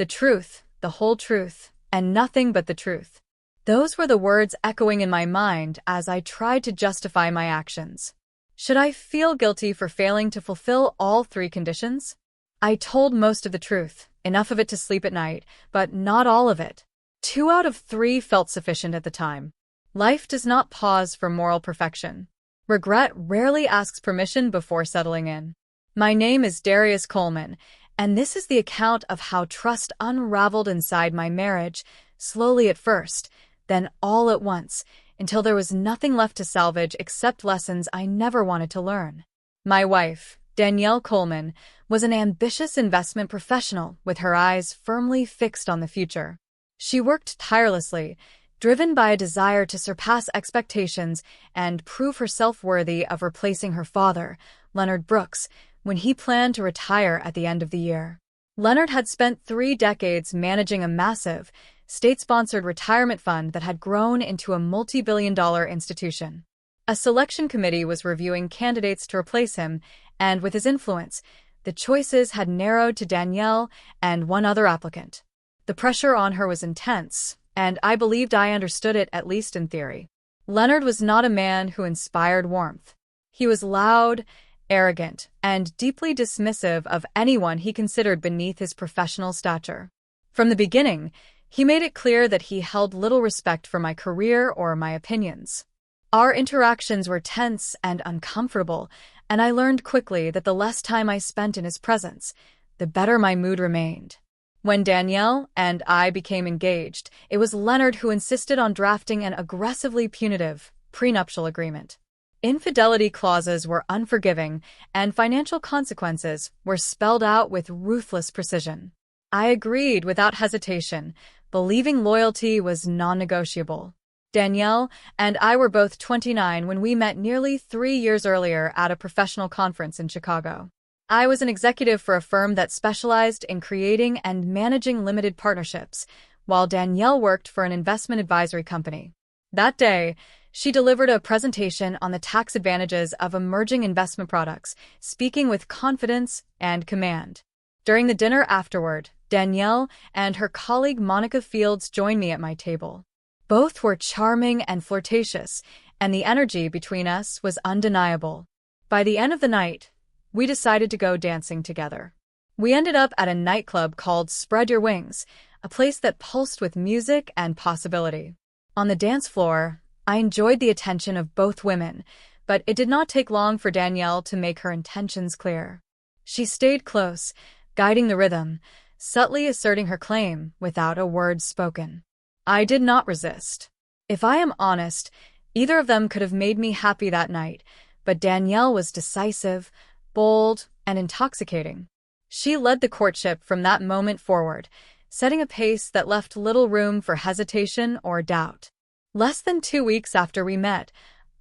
The truth, the whole truth, and nothing but the truth. Those were the words echoing in my mind as I tried to justify my actions. Should I feel guilty for failing to fulfill all three conditions? I told most of the truth, enough of it to sleep at night, but not all of it. 2 out of 3 felt sufficient at the time. Life does not pause for moral perfection. Regret rarely asks permission before settling in. My name is Darius Coleman, and this is the account of how trust unraveled inside my marriage, slowly at first, then all at once, until there was nothing left to salvage except lessons I never wanted to learn. My wife, Danielle Coleman, was an ambitious investment professional with her eyes firmly fixed on the future. She worked tirelessly, driven by a desire to surpass expectations and prove herself worthy of replacing her father, Leonard Brooks, when he planned to retire at the end of the year. Leonard had spent 3 decades managing a massive, state-sponsored retirement fund that had grown into a multi-billion-dollar institution. A selection committee was reviewing candidates to replace him, and with his influence, the choices had narrowed to Danielle and one other applicant. The pressure on her was intense, and I believed I understood it, at least in theory. Leonard was not a man who inspired warmth. He was loud, arrogant, and deeply dismissive of anyone he considered beneath his professional stature. From the beginning, he made it clear that he held little respect for my career or my opinions. Our interactions were tense and uncomfortable, and I learned quickly that the less time I spent in his presence, the better my mood remained. When Danielle and I became engaged, it was Leonard who insisted on drafting an aggressively punitive prenuptial agreement. Infidelity clauses were unforgiving, and financial consequences were spelled out with ruthless precision. I agreed without hesitation, believing loyalty was non-negotiable. Danielle and I were both 29 when we met nearly 3 years earlier at a professional conference in Chicago. I was an executive for a firm that specialized in creating and managing limited partnerships, while Danielle worked for an investment advisory company. That day, she delivered a presentation on the tax advantages of emerging investment products, speaking with confidence and command. During the dinner afterward, Danielle and her colleague Monica Fields joined me at my table. Both were charming and flirtatious, and the energy between us was undeniable. By the end of the night, we decided to go dancing together. We ended up at a nightclub called Spread Your Wings, a place that pulsed with music and possibility. On the dance floor, I enjoyed the attention of both women, but it did not take long for Danielle to make her intentions clear. She stayed close, guiding the rhythm, subtly asserting her claim without a word spoken. I did not resist. If I am honest, either of them could have made me happy that night, but Danielle was decisive, bold, and intoxicating. She led the courtship from that moment forward, setting a pace that left little room for hesitation or doubt. Less than 2 weeks after we met,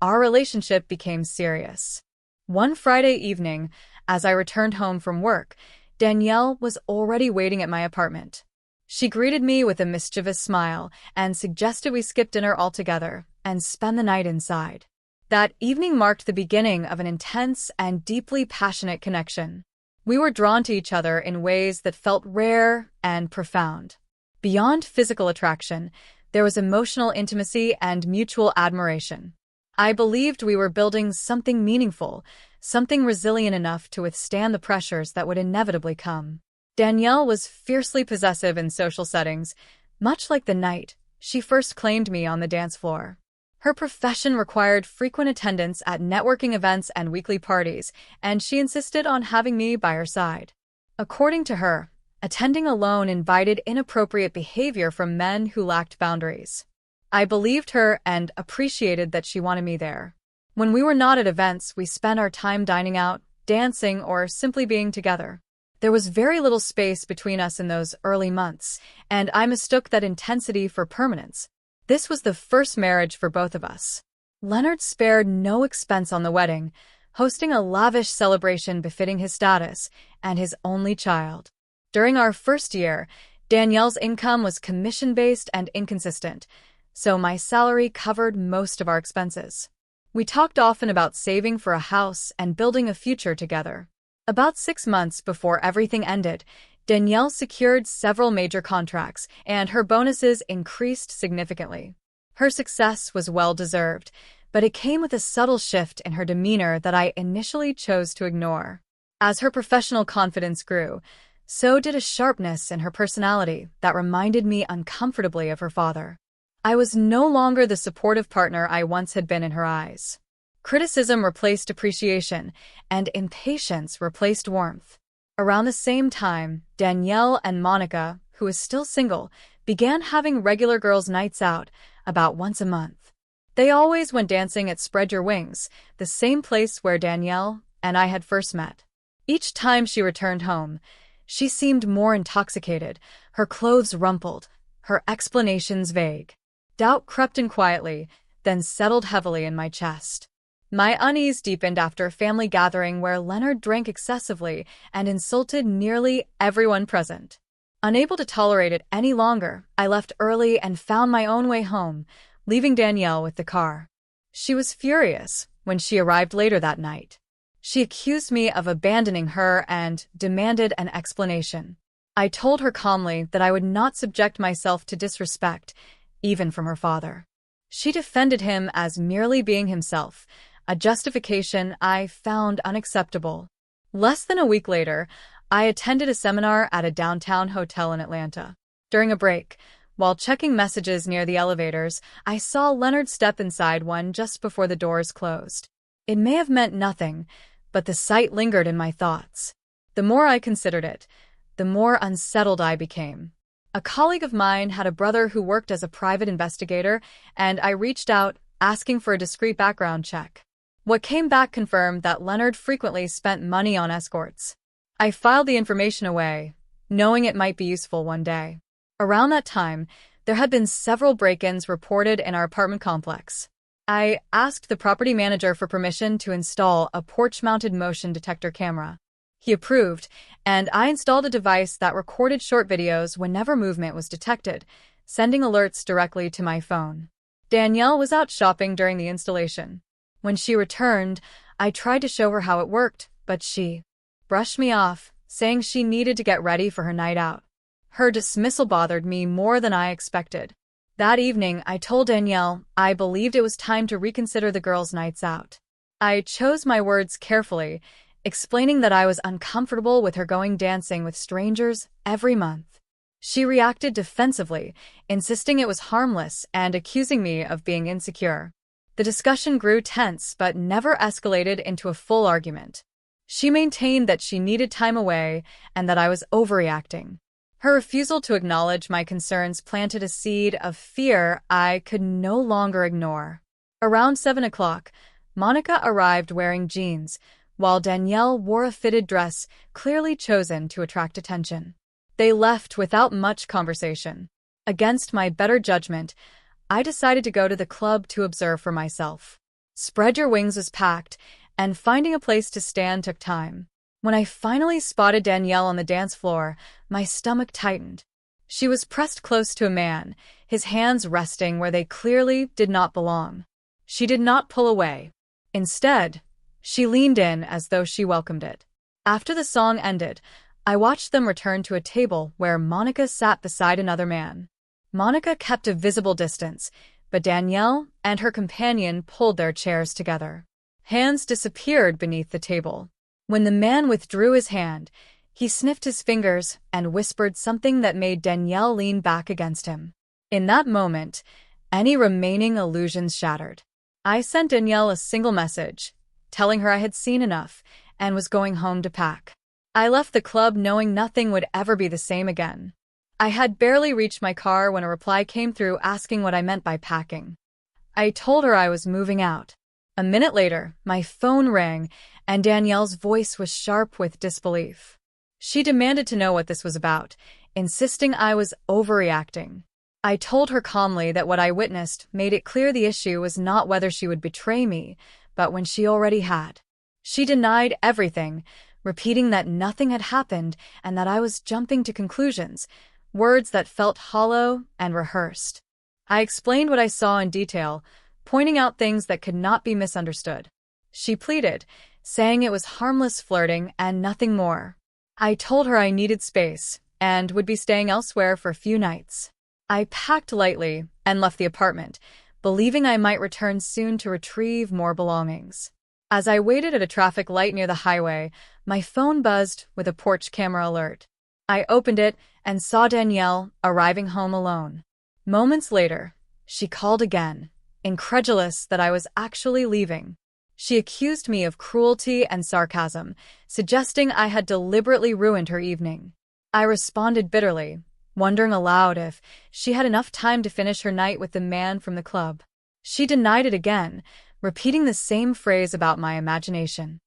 our relationship became serious. One Friday evening, as I returned home from work, Danielle was already waiting at my apartment. She greeted me with a mischievous smile and suggested we skip dinner altogether and spend the night inside. That evening marked the beginning of an intense and deeply passionate connection. We were drawn to each other in ways that felt rare and profound. Beyond physical attraction, there was emotional intimacy and mutual admiration. I believed we were building something meaningful, something resilient enough to withstand the pressures that would inevitably come. Danielle was fiercely possessive in social settings, much like the night she first claimed me on the dance floor. Her profession required frequent attendance at networking events and weekly parties, and she insisted on having me by her side. According to her, attending alone invited inappropriate behavior from men who lacked boundaries. I believed her and appreciated that she wanted me there. When we were not at events, we spent our time dining out, dancing, or simply being together. There was very little space between us in those early months, and I mistook that intensity for permanence. This was the first marriage for both of us. Leonard spared no expense on the wedding, hosting a lavish celebration befitting his status and his only child. During our first year, Danielle's income was commission-based and inconsistent, so my salary covered most of our expenses. We talked often about saving for a house and building a future together. About 6 months before everything ended, Danielle secured several major contracts, and her bonuses increased significantly. Her success was well-deserved, but it came with a subtle shift in her demeanor that I initially chose to ignore. As her professional confidence grew, so did a sharpness in her personality that reminded me uncomfortably of her father. I was no longer the supportive partner I once had been in her eyes. Criticism replaced appreciation, and impatience replaced warmth. Around the same time, Danielle and Monica, who was still single, began having regular girls' nights out, about once a month. They always went dancing at Spread Your Wings, the same place where Danielle and I had first met. Each time she returned home, she seemed more intoxicated, her clothes rumpled, her explanations vague. Doubt crept in quietly, then settled heavily in my chest. My unease deepened after a family gathering where Leonard drank excessively and insulted nearly everyone present. Unable to tolerate it any longer, I left early and found my own way home, leaving Danielle with the car. She was furious when she arrived later that night. She accused me of abandoning her and demanded an explanation. I told her calmly that I would not subject myself to disrespect, even from her father. She defended him as merely being himself, a justification I found unacceptable. Less than a week later, I attended a seminar at a downtown hotel in Atlanta. During a break, while checking messages near the elevators, I saw Leonard step inside one just before the doors closed. It may have meant nothing, but the sight lingered in my thoughts. The more I considered it, the more unsettled I became. A colleague of mine had a brother who worked as a private investigator, and I reached out, asking for a discreet background check. What came back confirmed that Leonard frequently spent money on escorts. I filed the information away, knowing it might be useful one day. Around that time, there had been several break-ins reported in our apartment complex. I asked the property manager for permission to install a porch-mounted motion detector camera. He approved, and I installed a device that recorded short videos whenever movement was detected, sending alerts directly to my phone. Danielle was out shopping during the installation. When she returned, I tried to show her how it worked, but she brushed me off, saying she needed to get ready for her night out. Her dismissal bothered me more than I expected. That evening, I told Danielle I believed it was time to reconsider the girls' nights out. I chose my words carefully, explaining that I was uncomfortable with her going dancing with strangers every month. She reacted defensively, insisting it was harmless and accusing me of being insecure. The discussion grew tense but never escalated into a full argument. She maintained that she needed time away and that I was overreacting. Her refusal to acknowledge my concerns planted a seed of fear I could no longer ignore. Around 7 o'clock, Monica arrived wearing jeans, while Danielle wore a fitted dress clearly chosen to attract attention. They left without much conversation. Against my better judgment, I decided to go to the club to observe for myself. Spread Your Wings was packed, and finding a place to stand took time. When I finally spotted Danielle on the dance floor, my stomach tightened. She was pressed close to a man, his hands resting where they clearly did not belong. She did not pull away. Instead, she leaned in as though she welcomed it. After the song ended, I watched them return to a table where Monica sat beside another man. Monica kept a visible distance, but Danielle and her companion pulled their chairs together. Hands disappeared beneath the table. When the man withdrew his hand, he sniffed his fingers and whispered something that made Danielle lean back against him. In that moment, any remaining illusions shattered. I sent Danielle a single message, telling her I had seen enough and was going home to pack. I left the club knowing nothing would ever be the same again. I had barely reached my car when a reply came through asking what I meant by packing. I told her I was moving out. A minute later, my phone rang, and Danielle's voice was sharp with disbelief. She demanded to know what this was about, insisting I was overreacting. I told her calmly that what I witnessed made it clear the issue was not whether she would betray me, but when she already had. She denied everything, repeating that nothing had happened and that I was jumping to conclusions, words that felt hollow and rehearsed. I explained what I saw in detail, pointing out things that could not be misunderstood. She pleaded, saying it was harmless flirting and nothing more. I told her I needed space and would be staying elsewhere for a few nights. I packed lightly and left the apartment, believing I might return soon to retrieve more belongings. As I waited at a traffic light near the highway, my phone buzzed with a porch camera alert. I opened it and saw Danielle arriving home alone. Moments later, she called again, incredulous that I was actually leaving. She accused me of cruelty and sarcasm, suggesting I had deliberately ruined her evening. I responded bitterly, wondering aloud if she had enough time to finish her night with the man from the club. She denied it again, repeating the same phrase about my imagination.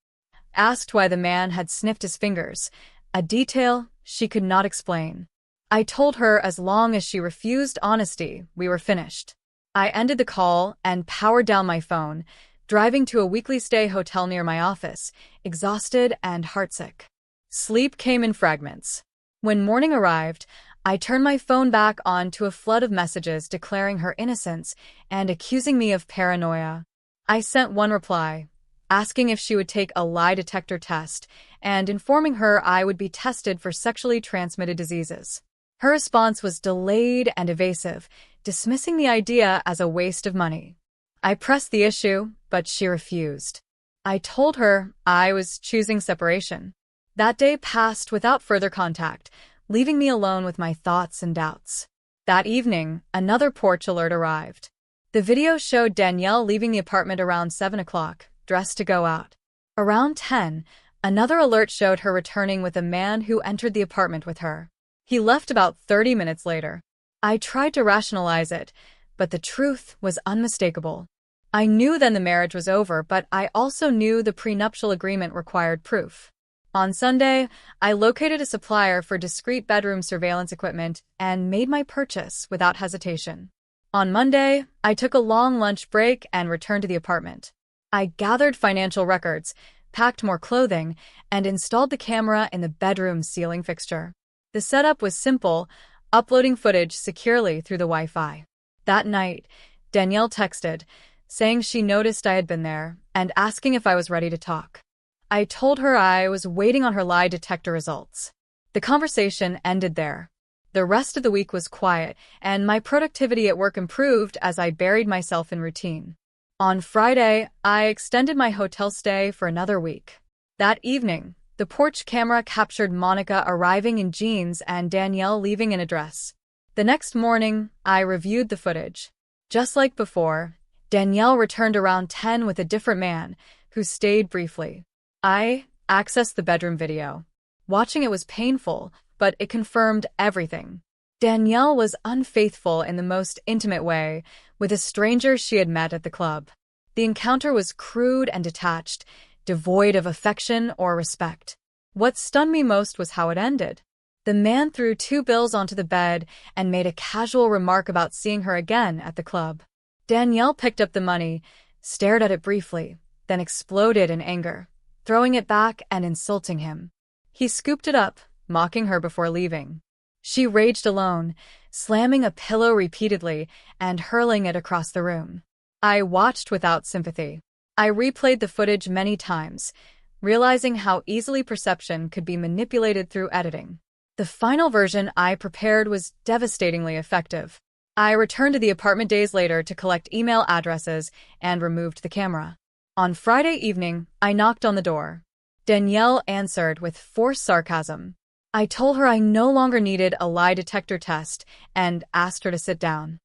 Asked why the man had sniffed his fingers, a detail she could not explain. I told her as long as she refused honesty, we were finished. I ended the call and powered down my phone, driving to a weekly stay hotel near my office, exhausted and heartsick. Sleep came in fragments. When morning arrived, I turned my phone back on to a flood of messages declaring her innocence and accusing me of paranoia. I sent one reply, asking if she would take a lie detector test and informing her I would be tested for sexually transmitted diseases. Her response was delayed and evasive, dismissing the idea as a waste of money. I pressed the issue, but she refused. I told her I was choosing separation. That day passed without further contact, leaving me alone with my thoughts and doubts. That evening, another porch alert arrived. The video showed Danielle leaving the apartment around 7 o'clock, dressed to go out. Around 10, another alert showed her returning with a man who entered the apartment with her. He left about 30 minutes later. I tried to rationalize it, but the truth was unmistakable. I knew then the marriage was over, but I also knew the prenuptial agreement required proof. On Sunday, I located a supplier for discreet bedroom surveillance equipment and made my purchase without hesitation. On Monday, I took a long lunch break and returned to the apartment. I gathered financial records, packed more clothing, and installed the camera in the bedroom ceiling fixture. The setup was simple, uploading footage securely through the Wi-Fi. That night, Danielle texted, saying she noticed I had been there and asking if I was ready to talk. I told her I was waiting on her lie detector results. The conversation ended there. The rest of the week was quiet, and my productivity at work improved as I buried myself in routine. On Friday, I extended my hotel stay for another week. That evening, the porch camera captured Monica arriving in jeans and Danielle leaving in a dress. The next morning, I reviewed the footage. Just like before, Danielle returned around 10 with a different man, who stayed briefly. I accessed the bedroom video. Watching it was painful, but it confirmed everything. Danielle was unfaithful in the most intimate way, with a stranger she had met at the club. The encounter was crude and detached, devoid of affection or respect. What stunned me most was how it ended. The man threw 2 bills onto the bed and made a casual remark about seeing her again at the club. Danielle picked up the money, stared at it briefly, then exploded in anger, throwing it back and insulting him. He scooped it up, mocking her before leaving. She raged alone, slamming a pillow repeatedly and hurling it across the room. I watched without sympathy. I replayed the footage many times, realizing how easily perception could be manipulated through editing. The final version I prepared was devastatingly effective. I returned to the apartment days later to collect email addresses and removed the camera. On Friday evening, I knocked on the door. Danielle answered with forced sarcasm. I told her I no longer needed a lie detector test and asked her to sit down.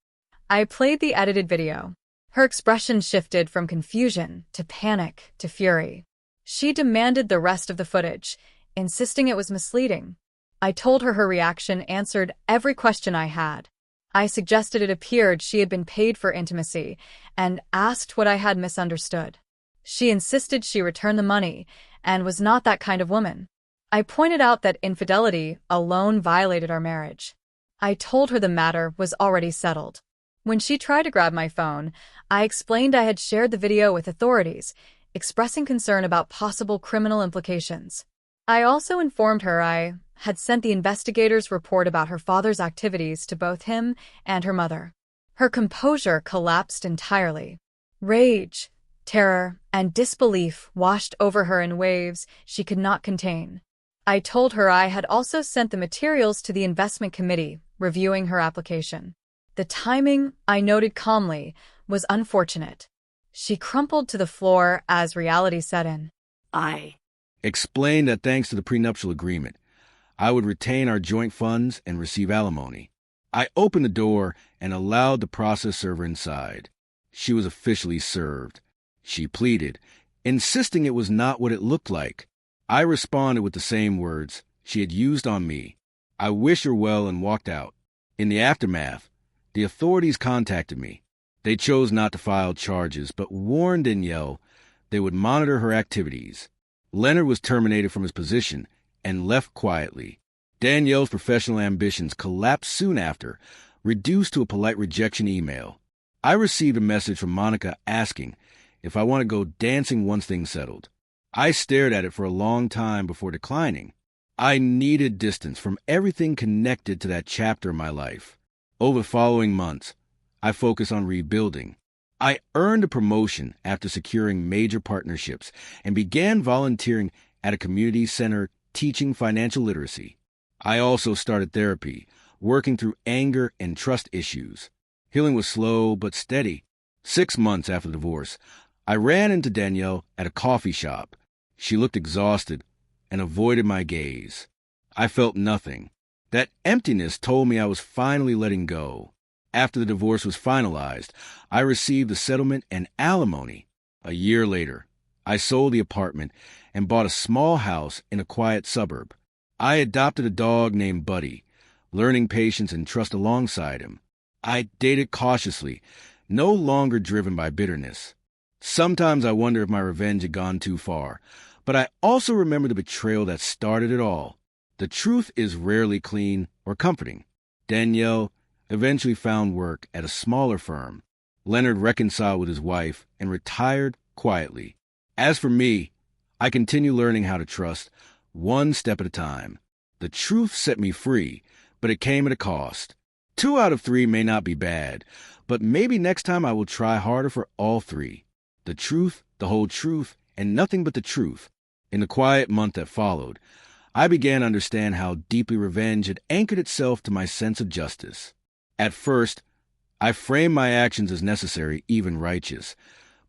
I played the edited video. Her expression shifted from confusion to panic to fury. She demanded the rest of the footage, insisting it was misleading. I told her reaction answered every question I had. I suggested it appeared she had been paid for intimacy and asked what I had misunderstood. She insisted she return the money and was not that kind of woman. I pointed out that infidelity alone violated our marriage. I told her the matter was already settled. When she tried to grab my phone, I explained I had shared the video with authorities, expressing concern about possible criminal implications. I also informed her I had sent the investigators' report about her father's activities to both him and her mother. Her composure collapsed entirely. Rage, terror, and disbelief washed over her in waves she could not contain. I told her I had also sent the materials to the investment committee, reviewing her application. The timing, I noted calmly, was unfortunate. She crumpled to the floor as reality set in. I Explained that thanks to the prenuptial agreement, I would retain our joint funds and receive alimony. I opened the door and allowed the process server inside. She was officially served. She pleaded, insisting it was not what it looked like. I responded with the same words she had used on me. I wished her well and walked out. In the aftermath, the authorities contacted me. They chose not to file charges, but warned Danielle they would monitor her activities. Leonard was terminated from his position and left quietly. Danielle's professional ambitions collapsed soon after, reduced to a polite rejection email. I received a message from Monica asking if I want to go dancing once things settled. I stared at it for a long time before declining. I needed distance from everything connected to that chapter of my life. Over the following months, I focused on rebuilding. I earned a promotion after securing major partnerships and began volunteering at a community center teaching financial literacy. I also started therapy, working through anger and trust issues. Healing was slow but steady. 6 months after the divorce, I ran into Danielle at a coffee shop. She looked exhausted and avoided my gaze. I felt nothing. That emptiness told me I was finally letting go. After the divorce was finalized, I received the settlement and alimony. A year later, I sold the apartment and bought a small house in a quiet suburb. I adopted a dog named Buddy, learning patience and trust alongside him. I dated cautiously, no longer driven by bitterness. Sometimes I wonder if my revenge had gone too far, but I also remember the betrayal that started it all. The truth is rarely clean or comforting. Danielle eventually found work at a smaller firm. Leonard reconciled with his wife and retired quietly. As for me, I continue learning how to trust, one step at a time. The truth set me free, but it came at a cost. 2 out of 3 may not be bad, but maybe next time I will try harder for all 3. The truth, the whole truth, and nothing but the truth. In the quiet month that followed, I began to understand how deeply revenge had anchored itself to my sense of justice. At first, I framed my actions as necessary, even righteous,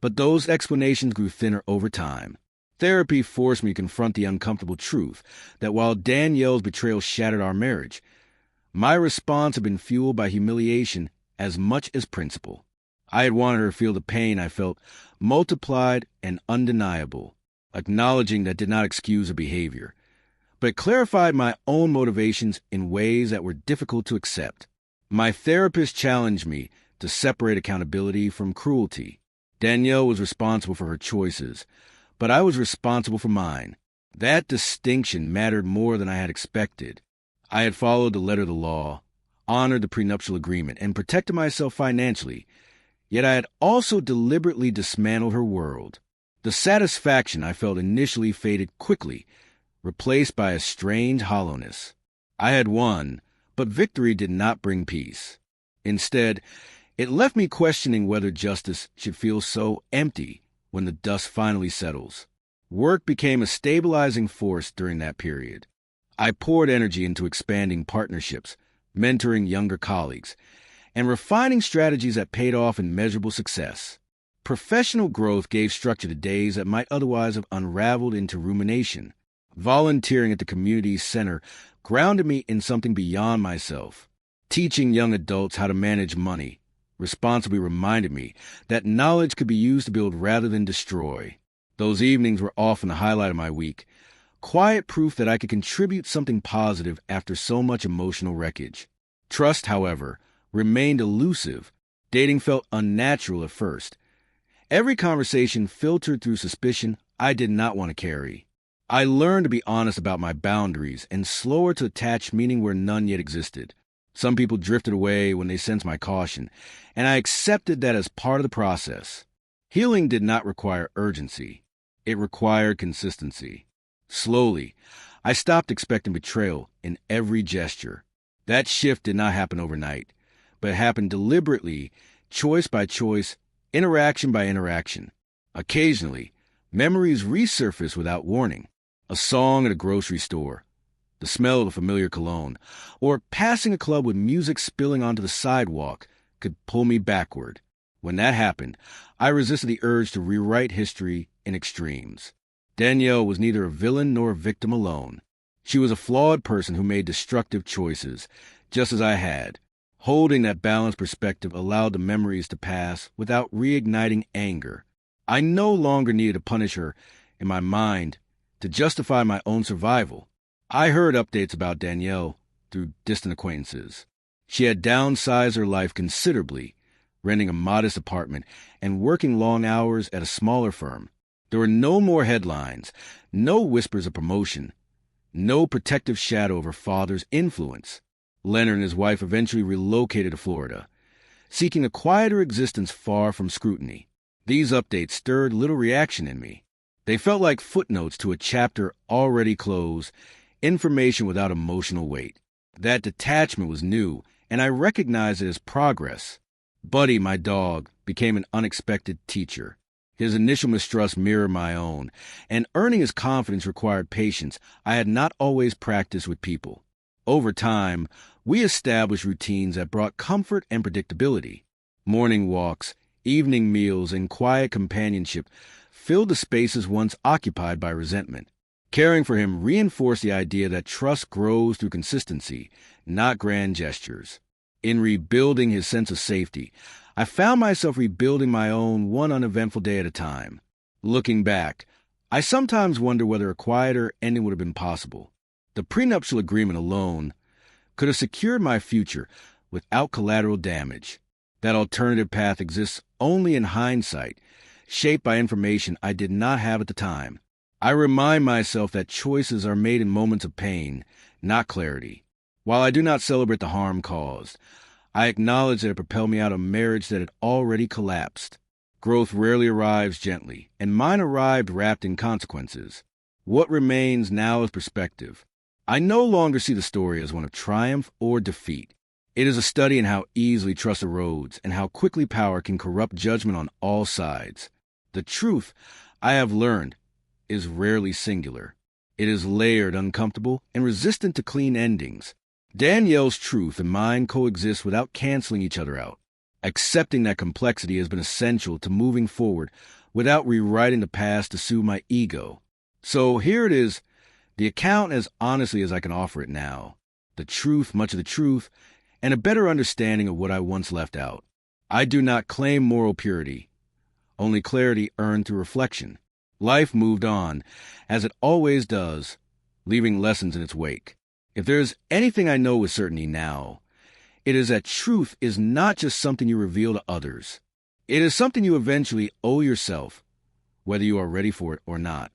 but those explanations grew thinner over time. Therapy forced me to confront the uncomfortable truth that while Danielle's betrayal shattered our marriage, my response had been fueled by humiliation as much as principle. I had wanted her to feel the pain I felt, multiplied and undeniable, acknowledging that did not excuse her behavior, but it clarified my own motivations in ways that were difficult to accept. My therapist challenged me to separate accountability from cruelty. Danielle was responsible for her choices, but I was responsible for mine. That distinction mattered more than I had expected. I had followed the letter of the law, honored the prenuptial agreement, and protected myself financially, yet I had also deliberately dismantled her world. The satisfaction I felt initially faded quickly, replaced by a strange hollowness. I had won, but victory did not bring peace. Instead, it left me questioning whether justice should feel so empty when the dust finally settles. Work became a stabilizing force during that period. I poured energy into expanding partnerships, mentoring younger colleagues, and refining strategies that paid off in measurable success. Professional growth gave structure to days that might otherwise have unraveled into rumination. Volunteering at the community center grounded me in something beyond myself. Teaching young adults how to manage money responsibly reminded me that knowledge could be used to build rather than destroy. Those evenings were often the highlight of my week, quiet proof that I could contribute something positive after so much emotional wreckage. Trust, however, remained elusive. Dating felt unnatural at first. Every conversation filtered through suspicion I did not want to carry. I learned to be honest about my boundaries and slower to attach meaning where none yet existed. Some people drifted away when they sensed my caution, and I accepted that as part of the process. Healing did not require urgency. It required consistency. Slowly, I stopped expecting betrayal in every gesture. That shift did not happen overnight, but it happened deliberately, choice by choice, interaction by interaction. Occasionally, memories resurfaced without warning. A song at a grocery store, the smell of a familiar cologne, or passing a club with music spilling onto the sidewalk could pull me backward. When that happened, I resisted the urge to rewrite history in extremes. Danielle was neither a villain nor a victim alone. She was a flawed person who made destructive choices, just as I had. Holding that balanced perspective allowed the memories to pass without reigniting anger. I no longer needed to punish her in my mind to justify my own survival. I heard updates about Danielle through distant acquaintances. She had downsized her life considerably, renting a modest apartment and working long hours at a smaller firm. There were no more headlines, no whispers of promotion, no protective shadow of her father's influence. Leonard and his wife eventually relocated to Florida, seeking a quieter existence far from scrutiny. These updates stirred little reaction in me. They felt like footnotes to a chapter already closed, information without emotional weight. That detachment was new, and I recognized it as progress. Buddy, my dog, became an unexpected teacher. His initial mistrust mirrored my own, and earning his confidence required patience I had not always practiced with people. Over time, we established routines that brought comfort and predictability. Morning walks, evening meals, and quiet companionship filled the spaces once occupied by resentment. Caring for him reinforced the idea that trust grows through consistency, not grand gestures. In rebuilding his sense of safety, I found myself rebuilding my own one uneventful day at a time. Looking back, I sometimes wonder whether a quieter ending would have been possible. The prenuptial agreement alone could have secured my future without collateral damage. That alternative path exists only in hindsight, shaped by information I did not have at the time. I remind myself that choices are made in moments of pain, not clarity. While I do not celebrate the harm caused, I acknowledge that it propelled me out of a marriage that had already collapsed. Growth rarely arrives gently, and mine arrived wrapped in consequences. What remains now is perspective. I no longer see the story as one of triumph or defeat. It is a study in how easily trust erodes and how quickly power can corrupt judgment on all sides. The truth, I have learned, is rarely singular. It is layered, uncomfortable, and resistant to clean endings. Danielle's truth and mine coexist without canceling each other out. Accepting that complexity has been essential to moving forward without rewriting the past to soothe my ego. So here it is, the account as honestly as I can offer it now. The truth, much of the truth, and a better understanding of what I once left out. I do not claim moral purity, only clarity earned through reflection. Life moved on, as it always does, leaving lessons in its wake. If there is anything I know with certainty now, it is that truth is not just something you reveal to others. It is something you eventually owe yourself, whether you are ready for it or not.